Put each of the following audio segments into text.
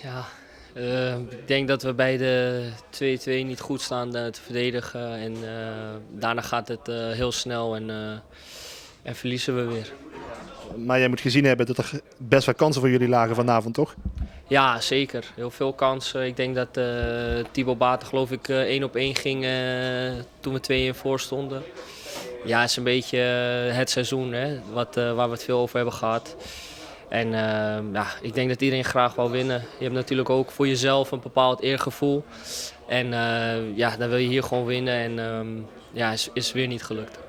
Ja, ik denk dat we bij de 2-2 niet goed staan te verdedigen. En daarna gaat het heel snel en verliezen we weer. Maar jij moet gezien hebben dat er best wel kansen voor jullie lagen vanavond, toch? Ja, zeker. Heel veel kansen. Ik denk dat Thibaut Baten geloof ik 1-op-1 ging toen we 2-1 voor stonden. Ja, het is een beetje het seizoen hè, waar we het veel over hebben gehad. En ja, ik denk dat iedereen graag wil winnen. Je hebt natuurlijk ook voor jezelf een bepaald eergevoel. En ja, dan wil je hier gewoon winnen en ja, is weer niet gelukt.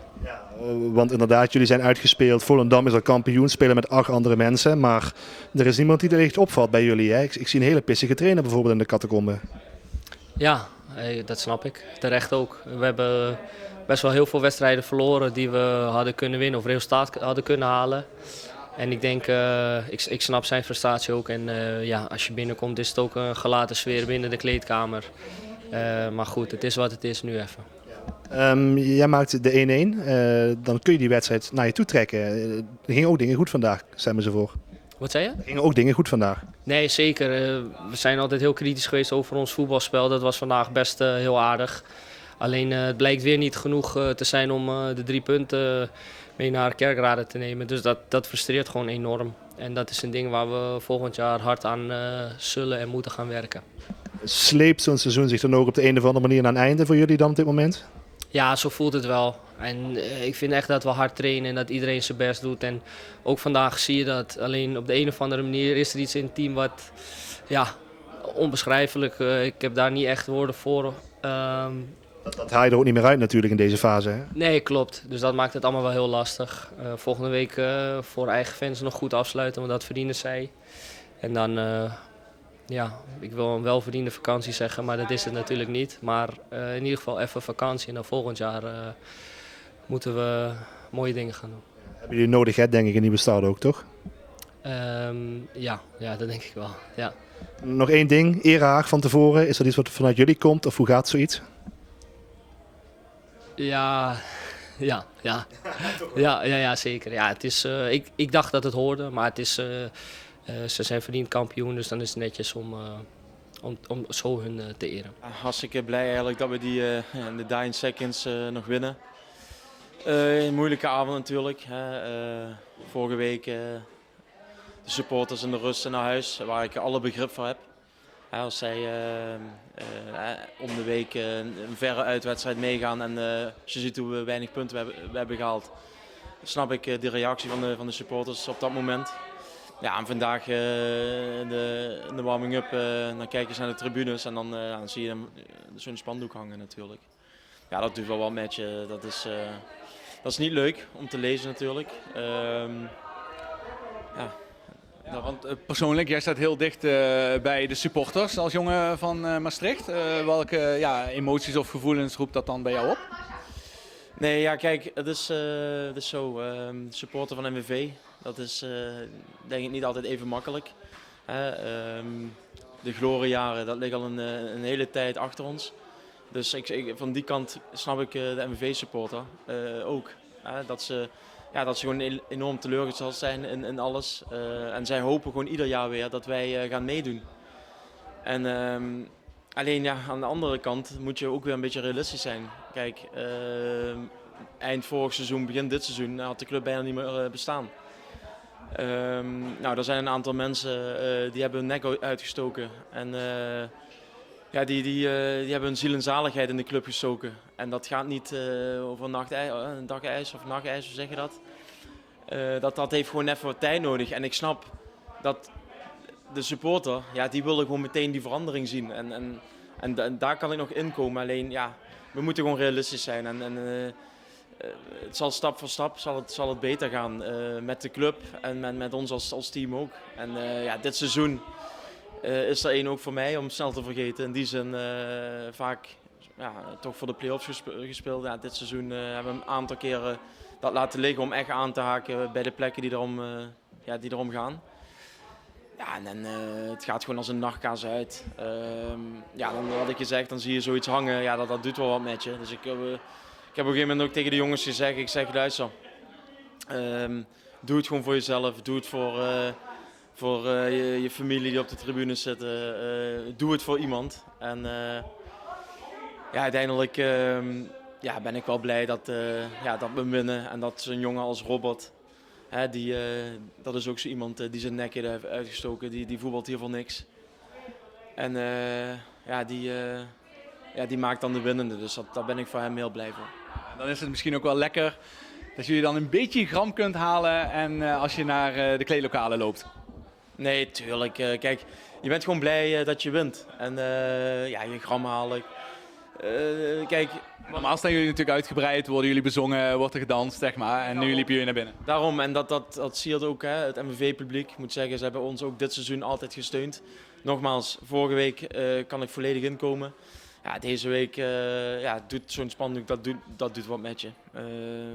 Want inderdaad, jullie zijn uitgespeeld. Volendam is al kampioen, spelen met 8 andere mensen. Maar er is niemand die er echt opvalt bij jullie. Hè? Ik zie een hele pissige trainer bijvoorbeeld in de catacombe. Ja, dat snap ik. Terecht ook. We hebben best wel heel veel wedstrijden verloren die we hadden kunnen winnen of resultaat hadden kunnen halen. En ik denk, ik snap zijn frustratie ook. En ja, als je binnenkomt is het ook een gelaten sfeer binnen de kleedkamer. Maar goed, het is wat het is nu even. Jij maakt de 1-1. Dan kun je die wedstrijd naar je toe trekken. Er gingen ook dingen goed vandaag, stel me ze voor. Wat zei je? Er gingen ook dingen goed vandaag. Nee, zeker. We zijn altijd heel kritisch geweest over ons voetbalspel. Dat was vandaag best heel aardig. Alleen het blijkt weer niet genoeg te zijn om de 3 punten mee naar Kerkrade te nemen. Dus dat frustreert gewoon enorm. En dat is een ding waar we volgend jaar hard aan zullen en moeten gaan werken. Sleept zo'n seizoen zich dan ook op de een of andere manier naar een einde voor jullie dan op dit moment? Ja, zo voelt het wel. En ik vind echt dat we hard trainen en dat iedereen zijn best doet. En ook vandaag zie je dat. Alleen op de een of andere manier is er iets in het team wat ja, onbeschrijfelijk. Ik heb daar niet echt woorden voor. Dat haal je er ook niet meer uit natuurlijk in deze fase. Hè? Nee, klopt. Dus dat maakt het allemaal wel heel lastig. Volgende week voor eigen fans nog goed afsluiten, want dat verdienen zij. En dan, ja, ik wil een welverdiende vakantie zeggen, maar dat is het natuurlijk niet. Maar in ieder geval even vakantie en dan volgend jaar moeten we mooie dingen gaan doen. Hebben jullie nodig, hè, denk ik, een nieuwe start ook, toch? Ja, dat denk ik wel. Ja. Nog één ding, Eraag van tevoren. Is dat iets wat vanuit jullie komt of hoe gaat zoiets? Ja, ja, zeker. Ja, het is, ik dacht dat het hoorde, maar het is, ze zijn verdiend kampioen, dus dan is het netjes om zo hun te eren. Hartstikke blij eigenlijk dat we die in de dying seconds nog winnen. Een moeilijke avond natuurlijk. Vorige week de supporters in de rust naar huis, waar ik alle begrip voor heb. Als zij om de week een verre uitwedstrijd meegaan en als je ziet hoe weinig punten we hebben gehaald, snap ik de reactie van de supporters op dat moment. Ja, en vandaag in de warming-up, dan kijk je naar de tribunes en dan zie je zo'n spandoek hangen natuurlijk. Ja, dat doet wel wat met je. Dat is niet leuk om te lezen natuurlijk. Ja. Ja, want persoonlijk, jij staat heel dicht bij de supporters als jongen van Maastricht. Welke emoties of gevoelens roept dat dan bij jou op? Nee, ja, kijk, het is zo. Supporter van MVV, dat is denk ik niet altijd even makkelijk. De gloriejaren, dat ligt al een hele tijd achter ons. Dus van die kant snap ik de MVV-supporter ook. Dat ze gewoon enorm teleurgesteld zijn in alles. En zij hopen gewoon ieder jaar weer dat wij gaan meedoen. En alleen ja, aan de andere kant moet je ook weer een beetje realistisch zijn. Kijk, eind vorig seizoen, begin dit seizoen, had de club bijna niet meer bestaan. Nou, er zijn een aantal mensen die hebben hun nek uitgestoken. En ja, die hebben hun ziel en zaligheid in de club gestoken. En dat gaat niet over een dag ijs of nachtijs, hoe zeg je dat? Dat heeft gewoon even wat tijd nodig. En ik snap dat de supporter, ja, die willen gewoon meteen die verandering zien. En daar kan ik nog in komen. Alleen, ja, we moeten gewoon realistisch zijn. Het zal stap voor stap zal het beter gaan met de club en met ons als team ook. En ja, dit seizoen is er één ook voor mij om snel te vergeten. In die zin vaak toch voor de play-offs gespeeld. Ja, dit seizoen hebben we een aantal keren dat laten liggen om echt aan te haken bij de plekken die erom gaan. Ja, en het gaat gewoon als een nachtkaas uit. Ja, dan had ik gezegd, dan zie je zoiets hangen. Ja, dat doet wel wat met je. Dus ik heb op een gegeven moment ook tegen de jongens gezegd, luister, doe het gewoon voor jezelf. Doe het voor je familie die op de tribune zitten. Doe het voor iemand. En ja, uiteindelijk ja, ben ik wel blij dat we winnen. En dat zo'n jongen als Robert, hè, dat is ook zo iemand die zijn nek heeft uitgestoken. Die voetbalt hier voor niks. En ja, die maakt dan de winnende. Dus daar ben ik voor hem heel blij voor. Dan is het misschien ook wel lekker dat jullie dan een beetje gram kunt halen en als je naar de kleedlokalen loopt. Nee, tuurlijk. Kijk, je bent gewoon blij dat je wint. En ja, je gram halen. Kijk, Normaal staan jullie natuurlijk uitgebreid, worden jullie bezongen, wordt er gedanst, zeg maar. En nu liepen jullie naar binnen. daarom, en dat siert ook het MVV-publiek. Ik moet zeggen, ze hebben ons ook dit seizoen altijd gesteund. Nogmaals, vorige week kan ik volledig inkomen. Ja, deze week doet zo'n spandoek, dat doet wat met je.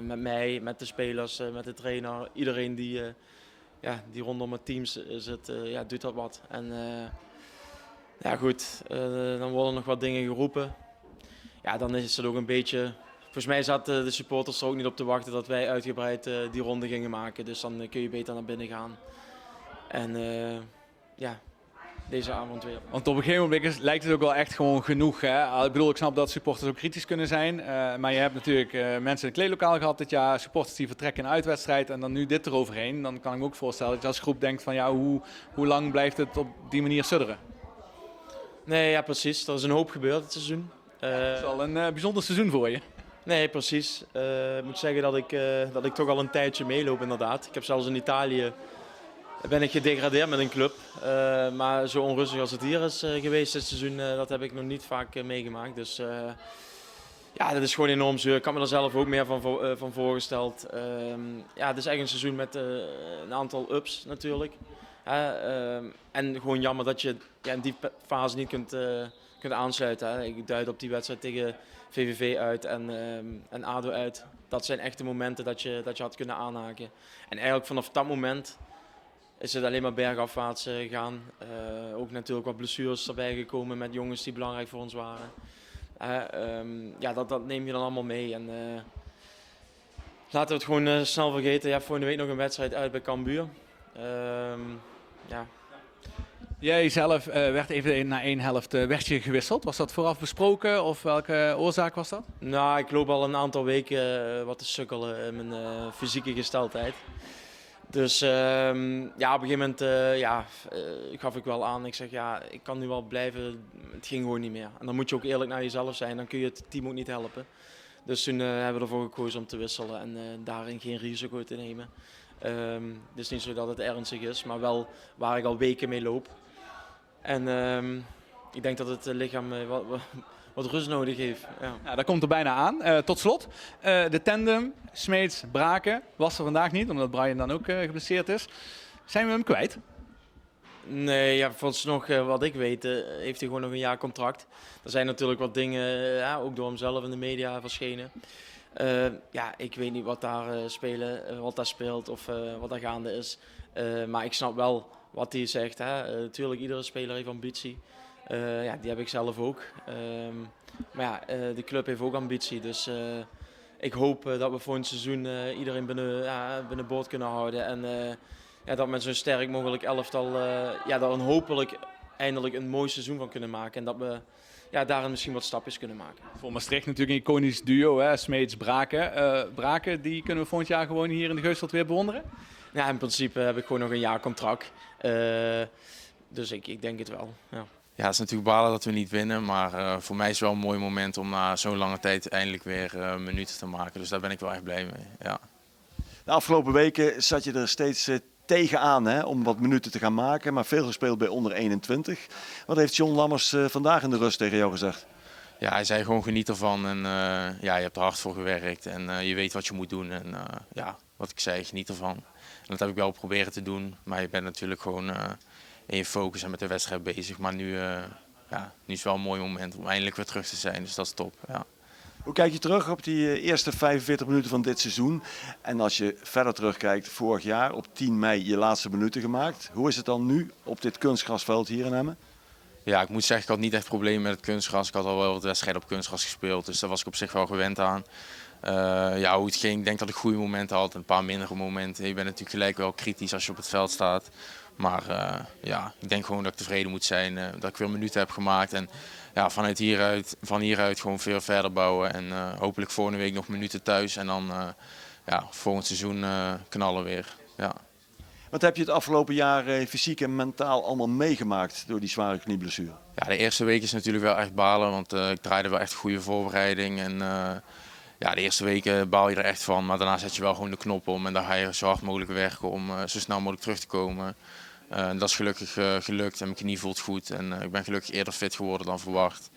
Met mij, met de spelers, met de trainer. Iedereen die rondom het team zit, doet dat wat. En ja goed, dan worden nog wat dingen geroepen. Ja, dan is het ook een beetje... Volgens mij zaten de supporters er ook niet op te wachten dat wij uitgebreid die ronde gingen maken. Dus dan kun je beter naar binnen gaan. En ja, deze avond weer. Want op een gegeven moment lijkt het ook wel echt gewoon genoeg. Hè? Ik bedoel, ik snap dat supporters ook kritisch kunnen zijn. Maar je hebt natuurlijk mensen in het kleedlokaal gehad dit jaar. Supporters die vertrekken in een uitwedstrijd en dan nu dit eroverheen. Dan kan ik me ook voorstellen dat je als groep denkt van ja, hoe lang blijft het op die manier sudderen? Nee, ja precies. Er is een hoop gebeurd dit seizoen. Het is al een bijzonder seizoen voor je. Nee, precies. Ik moet zeggen dat ik toch al een tijdje meeloop inderdaad. Ik heb zelfs in Italië ben ik gedegradeerd met een club. Maar zo onrustig als het hier is geweest dit seizoen, dat heb ik nog niet vaak meegemaakt. Dus ja, dat is gewoon enorm zuur. Ik had me er zelf ook meer van voorgesteld. Ja, het is echt een seizoen met een aantal ups natuurlijk. En gewoon jammer dat je in die fase niet kunt aansluiten. Hè. Ik duid op die wedstrijd tegen VVV uit en ADO uit. Dat zijn echte momenten dat je had kunnen aanhaken. En eigenlijk vanaf dat moment is het alleen maar bergafwaarts gegaan. Ook natuurlijk wat blessures erbij gekomen met jongens die belangrijk voor ons waren. Ja, dat neem je dan allemaal mee. En laten we het gewoon snel vergeten. Je hebt volgende week nog een wedstrijd uit bij Cambuur. Ja. Jij zelf werd even na één helft werd je gewisseld. Was dat vooraf besproken of welke oorzaak was dat? Nou, ik loop al een aantal weken wat te sukkelen in mijn fysieke gesteldheid. Dus ja, op een gegeven moment gaf ik wel aan. Ik zeg ja, ik kan nu wel blijven. Het ging gewoon niet meer. En dan moet je ook eerlijk naar jezelf zijn. Dan kun je het team ook niet helpen. Dus toen hebben we ervoor gekozen om te wisselen en daarin geen risico te nemen. Het is niet zo dat het ernstig is, maar wel waar ik al weken mee loop. En ik denk dat het lichaam wat rust nodig heeft. Ja. Ja, dat komt er bijna aan. Tot slot, de tandem Smeets-Braken was er vandaag niet, omdat Brian dan ook geblesseerd is. Zijn we hem kwijt? Nee, ja, vooralsnog wat ik weet heeft hij gewoon nog een jaar contract. Er zijn natuurlijk wat dingen, ook door hemzelf in de media verschenen. Ja, ik weet niet wat daar speelt of wat daar gaande is. Maar ik snap wel wat hij zegt. Natuurlijk, iedere speler heeft ambitie. Ja, die heb ik zelf ook. Maar ja, de club heeft ook ambitie. Dus ik hoop dat we volgend seizoen iedereen binnen boord kunnen houden. En dat met zo'n sterk mogelijk elftal daar dan hopelijk eindelijk een mooi seizoen van kunnen maken. En dat we daarin misschien wat stapjes kunnen maken. Voor Maastricht natuurlijk een iconisch duo, Smeets-Braken. Braken, die kunnen we volgend jaar gewoon hier in de Geusveld weer bewonderen? Ja, in principe heb ik gewoon nog een jaar contract. Dus ik denk het wel. Ja. Ja, het is natuurlijk balen dat we niet winnen, maar voor mij is het wel een mooi moment om na zo'n lange tijd eindelijk weer minuten te maken. Dus daar ben ik wel echt blij mee. Ja. De afgelopen weken zat je er steeds tegenaan om wat minuten te gaan maken, maar veel gespeeld bij onder 21. Wat heeft John Lammers vandaag in de rust tegen jou gezegd? Ja, hij zei gewoon geniet ervan en je hebt er hard voor gewerkt en je weet wat je moet doen. En wat ik zei, geniet ervan. En dat heb ik wel proberen te doen, maar je bent natuurlijk gewoon in je focus en met de wedstrijd bezig. Maar nu is het wel een mooi moment om eindelijk weer terug te zijn, dus dat is top. Ja. Hoe kijk je terug op die eerste 45 minuten van dit seizoen? En als je verder terugkijkt, vorig jaar op 10 mei je laatste minuten gemaakt. Hoe is het dan nu op dit kunstgrasveld hier in Emmen? Ja, ik moet zeggen, ik had niet echt problemen met het kunstgras. Ik had al wel wat wedstrijden op kunstgras gespeeld, dus daar was ik op zich wel gewend aan. Hoe het ging, ik denk dat ik goede momenten had en een paar mindere momenten. Je bent natuurlijk gelijk wel kritisch als je op het veld staat. Maar ja, ik denk gewoon dat ik tevreden moet zijn dat ik weer minuten heb gemaakt. En ja, van hieruit gewoon veel verder bouwen. En hopelijk volgende week nog minuten thuis. En dan ja, volgend seizoen knallen weer. Ja. Wat heb je het afgelopen jaar fysiek en mentaal allemaal meegemaakt door die zware knieblessure? Ja, de eerste week is natuurlijk wel echt balen, want ik draaide wel echt een goede voorbereiding. En ja, de eerste weken baal je er echt van, maar daarna zet je wel gewoon de knop om. En dan ga je zo hard mogelijk werken om zo snel mogelijk terug te komen. Dat is gelukkig gelukt en mijn knie voelt goed. En ik ben gelukkig eerder fit geworden dan verwacht.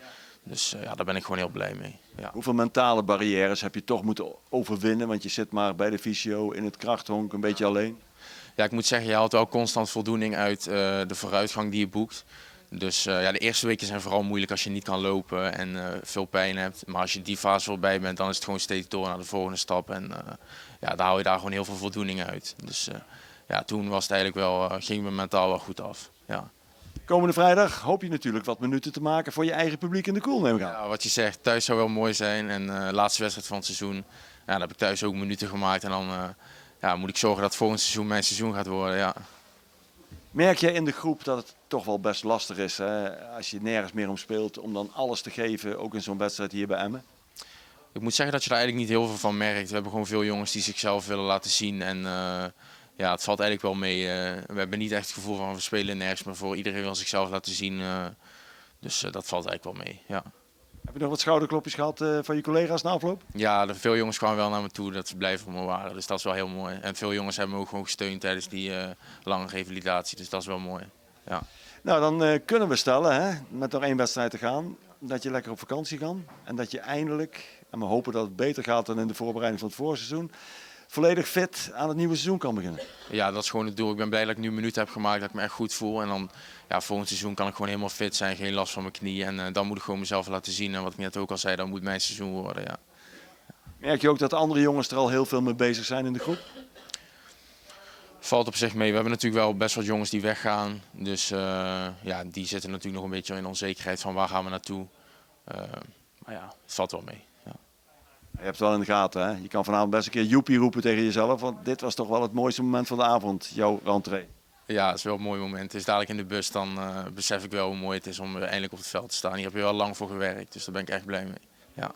Dus ja, daar ben ik gewoon heel blij mee. Ja. Hoeveel mentale barrières heb je toch moeten overwinnen? Want je zit maar bij de fysio in het krachthonk een beetje alleen. Ja, ik moet zeggen, je haalt wel constant voldoening uit de vooruitgang die je boekt. Dus ja, de eerste weken zijn vooral moeilijk als je niet kan lopen en veel pijn hebt. Maar als je die fase voorbij bent, dan is het gewoon steeds door naar de volgende stap. En ja, dan haal je daar gewoon heel veel voldoening uit. Dus ja, toen was het eigenlijk wel, ging me mentaal wel goed af. Ja. Komende vrijdag hoop je natuurlijk wat minuten te maken voor je eigen publiek in de Koel, neem ik aan. Ja, wat je zegt, thuis zou wel mooi zijn. En laatste wedstrijd van het seizoen, ja, dan heb ik thuis ook minuten gemaakt. En dan ja, moet ik zorgen dat volgend seizoen mijn seizoen gaat worden. Ja. Merk jij in de groep dat het toch wel best lastig is, hè? Als je nergens meer om speelt, om dan alles te geven, ook in zo'n wedstrijd hier bij Emmen? Ik moet zeggen dat je daar eigenlijk niet heel veel van merkt. We hebben gewoon veel jongens die zichzelf willen laten zien. En ja, het valt eigenlijk wel mee. We hebben niet echt het gevoel van we spelen nergens meer voor. Iedereen wil zichzelf laten zien. Dus dat valt eigenlijk wel mee. Ja. Heb je nog wat schouderklopjes gehad van je collega's na afloop? Ja, veel jongens kwamen wel naar me toe dat ze blij voor me waren. Dus dat is wel heel mooi. En veel jongens hebben me ook gewoon gesteund tijdens die lange revalidatie. Dus dat is wel mooi. Ja. Nou, dan kunnen we stellen, hè, met nog 1 wedstrijd te gaan, dat je lekker op vakantie kan. En dat je eindelijk, en we hopen dat het beter gaat dan in de voorbereiding van het voorseizoen, volledig fit aan het nieuwe seizoen kan beginnen. Ja, dat is gewoon het doel. Ik ben blij dat ik nu minuten heb gemaakt, dat ik me echt goed voel. En dan ja, volgend seizoen kan ik gewoon helemaal fit zijn, geen last van mijn knieën. En dan moet ik gewoon mezelf laten zien. En wat ik net ook al zei, dan moet mijn seizoen worden. Ja. Merk je ook dat de andere jongens er al heel veel mee bezig zijn in de groep? Valt op zich mee. We hebben natuurlijk wel best wat jongens die weggaan. Dus ja, die zitten natuurlijk nog een beetje in onzekerheid van waar gaan we naartoe. Maar ja, het valt wel mee. Ja. Je hebt het wel in de gaten, hè? Je kan vanavond best een keer joepie roepen tegen jezelf, want dit was toch wel het mooiste moment van de avond, jouw rentree. Ja, het is wel een mooi moment. Het is dadelijk in de bus, dan besef ik wel hoe mooi het is om eindelijk op het veld te staan. Hier heb je wel lang voor gewerkt, dus daar ben ik echt blij mee. Ja.